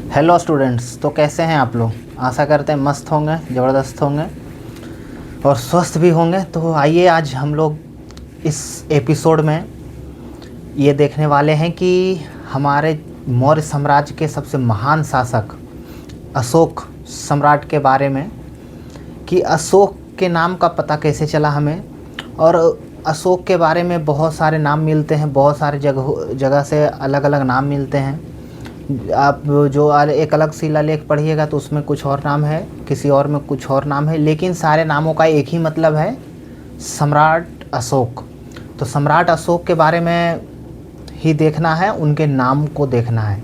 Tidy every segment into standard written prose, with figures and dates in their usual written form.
Hello students, तो कैसे हैं आप लोग। आशा करते हैं मस्त होंगे, ज़बरदस्त होंगे और स्वस्थ भी होंगे। तो आइए आज हम लोग इस एपिसोड में ये देखने वाले हैं कि हमारे मौर्य साम्राज्य के सबसे महान शासक अशोक सम्राट के बारे में, कि अशोक के नाम का पता कैसे चला हमें। और अशोक के बारे में बहुत सारे नाम मिलते हैं, बहुत सारे जगह से अलग अलग नाम मिलते हैं। आप जो एक अलग शिलालेख पढ़िएगा तो उसमें कुछ और नाम है, किसी और में कुछ और नाम है, लेकिन सारे नामों का एक ही मतलब है, सम्राट अशोक। तो सम्राट अशोक के बारे में ही देखना है, उनके नाम को देखना है।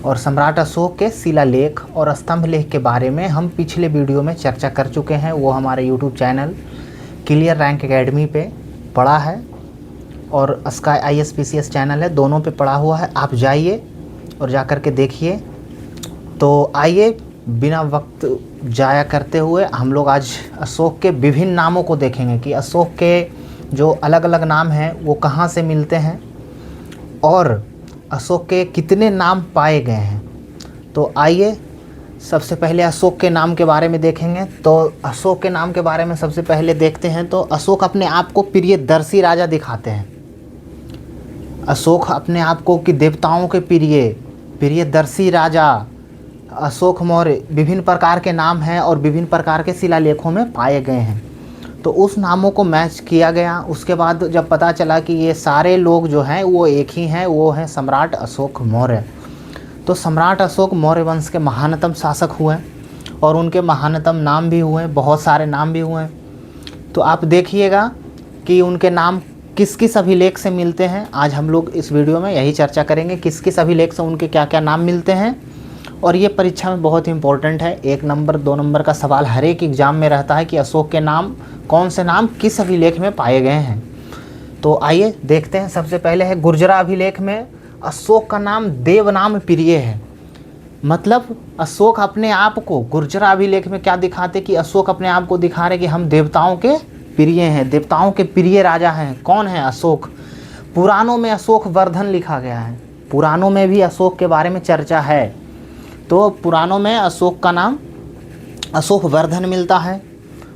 और सम्राट अशोक के शिलालेख और स्तंभ लेख के बारे में हम पिछले वीडियो में चर्चा कर चुके हैं। वो हमारे YouTube channel clear rank academy पे पड़ा है और स्काई ISPCS चैनल है, दोनों पे पड़ा हुआ है। आप जाइए और जा कर के देखिए। तो आइए बिना वक्त जाया करते हुए हम लोग आज अशोक के विभिन्न नामों को देखेंगे कि अशोक के जो अलग अलग नाम हैं वो कहाँ से मिलते हैं और अशोक के कितने नाम पाए गए हैं। तो आइए सबसे पहले अशोक के नाम के बारे में देखेंगे। तो अशोक के नाम के बारे में सबसे पहले देखते हैं। तो अशोक अपने आप को प्रियदर्शी राजा दिखाते हैं। अशोक अपने आप को कि देवताओं के प्रियदर्शी राजा अशोक मौर्य विभिन्न प्रकार के नाम हैं और विभिन्न प्रकार के शिलालेखों में पाए गए हैं। तो उस नामों को मैच किया गया। उसके बाद जब पता चला कि ये सारे लोग जो हैं वो एक ही हैं, वो हैं सम्राट अशोक मौर्य। तो सम्राट अशोक मौर्य वंश के महानतम शासक हुए और उनके महानतम नाम भी हुए, बहुत सारे नाम भी हुए। तो आप देखिएगा कि उनके नाम किस किस अभिलेख से मिलते हैं। आज हम लोग इस वीडियो में यही चर्चा करेंगे, किस किस अभिलेख से उनके क्या क्या नाम मिलते हैं। और ये परीक्षा में बहुत इंपॉर्टेंट है, 1 नंबर 2 नंबर का सवाल हर एक एग्ज़ाम में रहता है कि अशोक के नाम, कौन से नाम किस अभिलेख में पाए गए हैं। तो आइए देखते हैं। सबसे पहले है गुर्जरा अभिलेख में अशोक का नाम देवनाम प्रिय है। मतलब अशोक अपने आप को गुर्जरा अभिलेख में क्या दिखाते कि अशोक अपने आप को दिखा रहे कि हम देवताओं के प्रिय हैं, देवताओं के प्रिय राजा हैं। कौन है अशोक। पुराणों में अशोक वर्धन लिखा गया है, पुराणों में भी अशोक के बारे में चर्चा है। तो पुराणों में अशोक का नाम अशोक वर्धन मिलता है।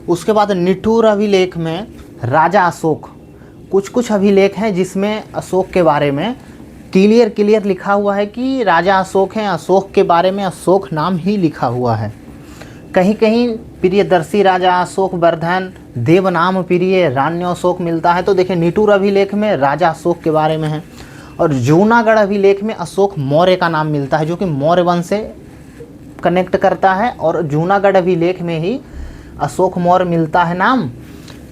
उसके बाद निठुर अभिलेख में राजा अशोक, कुछ कुछ अभिलेख हैं जिसमें अशोक के बारे में क्लियर लिखा हुआ है कि राजा अशोक हैं। अशोक के बारे में अशोक नाम ही लिखा हुआ है। कहीं कहीं प्रियदर्शी राजा अशोक वर्धन, देवनाम प्रिय रान्योशोक मिलता है। तो देखिए निठुर अभिलेख में राजा अशोक के बारे में है। और जूनागढ़ अभिलेख में अशोक मौर्य का नाम मिलता है, जो कि मौर्य वंश से कनेक्ट करता है। और जूनागढ़ अभिलेख में ही अशोक मौर्य मिलता है नाम।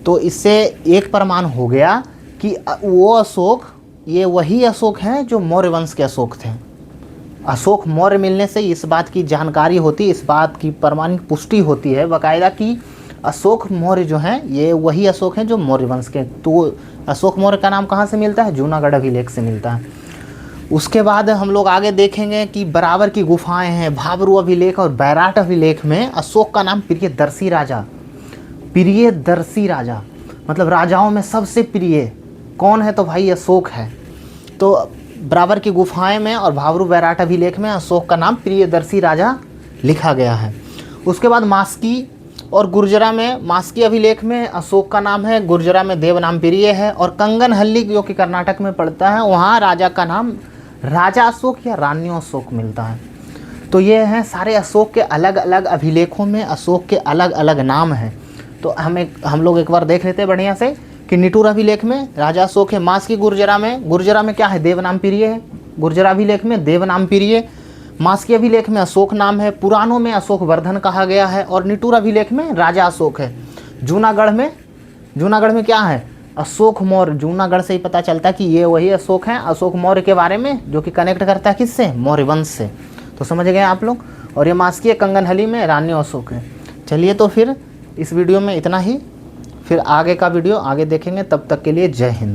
तो इससे एक प्रमाण हो गया कि वो अशोक, ये वही अशोक हैं जो मौर्य वंश के अशोक थे। अशोक मौर्य मिलने से इस बात की जानकारी होती, इस बात की प्रमाणिक पुष्टि होती है बाकायदा कि अशोक मौर्य जो हैं ये वही अशोक हैं जो मौर्य वंश के। तो अशोक मौर्य का नाम कहाँ से मिलता है, जूनागढ़ अभिलेख से मिलता है। उसके बाद हम लोग आगे देखेंगे कि बराबर की गुफाएं हैं। भाबरू अभिलेख और बैराट अभिलेख में अशोक का नाम प्रियदर्शी राजा, प्रियदर्शी राजा मतलब राजाओं में सबसे प्रिय कौन है, तो भाई अशोक है। तो बराबर की गुफाएं में और भाबरू बैराट अभिलेख में अशोक का नाम प्रियदर्शी राजा लिखा गया है। उसके बाद मास्की और गुर्जरा में, मास्की अभिलेख में अशोक का नाम है, गुर्जरा में देवनाम प्रिय है। और कंगनहल्ली जो कि कर्नाटक में पड़ता है, वहाँ राजा का नाम राजा अशोक या रान्यो अशोक मिलता है। तो ये हैं सारे अशोक के अलग अलग अभिलेखों में अशोक के अलग अलग नाम हैं। तो हम लोग एक बार देख लेते हैं बढ़िया से कि निठुर अभिलेख में राजा अशोक है। मास्की गुर्जरा में क्या है, देवनाम प्रिय है। गुर्जरा अभिलेख में देवनाम प्रिय। मास्की अभिलेख में अशोक नाम है। पुराणों में अशोक वर्धन कहा गया है। और निठुर अभिलेख में राजा अशोक है। जूनागढ़ में क्या है, अशोक मौर्य। जूनागढ़ से ही पता चलता है कि ये वही अशोक हैं, अशोक मौर्य के बारे में, जो कि कनेक्ट करता है किससे, मौर्य वंश से। तो समझ गए आप लोग। और ये मास्की कंगनहल्ली में रान्यो अशोक है। चलिए तो फिर इस वीडियो में इतना ही, फिर आगे का वीडियो आगे देखेंगे। तब तक के लिए जय हिंद।